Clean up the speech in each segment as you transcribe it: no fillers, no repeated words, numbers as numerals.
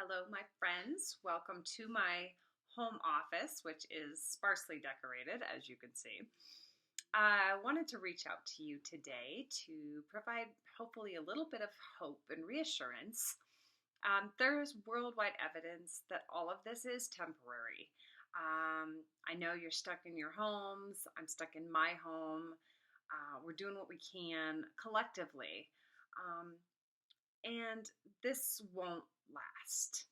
Hello, my friends. Welcome to my home office, which is sparsely decorated, as you can see. I wanted to reach out to you today to provide hopefully a little bit of hope and reassurance. There's worldwide evidence that all of this is temporary. I know you're stuck in your homes. I'm stuck in my home. We're doing what we can collectively. And this won't last.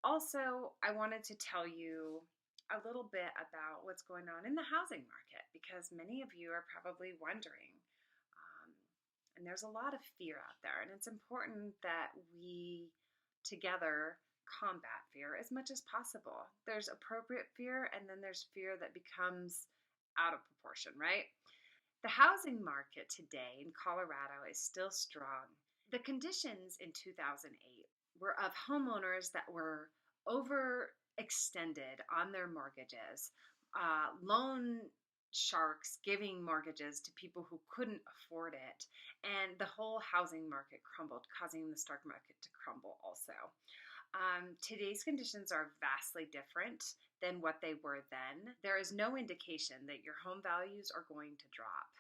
Also, I wanted to tell you a little bit about what's going on in the housing market because many of you are probably wondering. Um, and there's a lot of fear out there, and it's important that we together combat fear as much as possible. There's appropriate fear, and then there's fear that becomes out of proportion, right? The housing market today in Colorado is still strong. The conditions in 2008 were of homeowners that were overextended on their mortgages, loan sharks giving mortgages to people who couldn't afford it, and the whole housing market crumbled, causing the stock market to crumble also. Today's conditions are vastly different than what they were then. There is no indication that your home values are going to drop.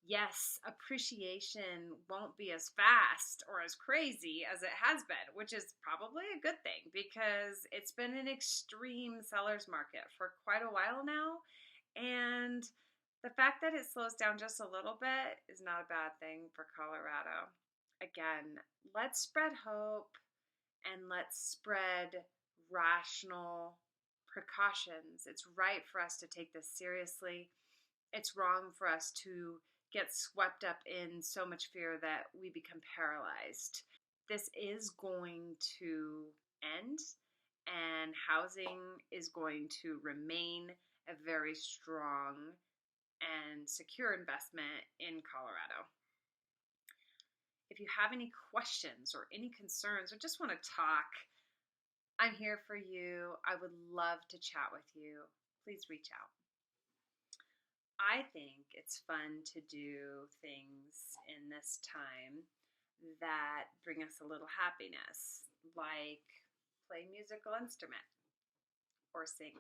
Yes, appreciation won't be as fast or as crazy as it has been, which is probably a good thing because it's been an extreme seller's market for quite a while now. And the fact that it slows down just a little bit is not a bad thing for Colorado. Again, let's spread hope and let's spread rational precautions. It's right for us to take this seriously. It's wrong for us to get swept up in so much fear that we become paralyzed. This is going to end, and housing is going to remain a very strong and secure investment in Colorado. If you have any questions or any concerns or just want to talk, I'm here for you. I would love to chat with you. Please reach out. I think it's fun to do things in this time that bring us a little happiness, like play a musical instrument or sing.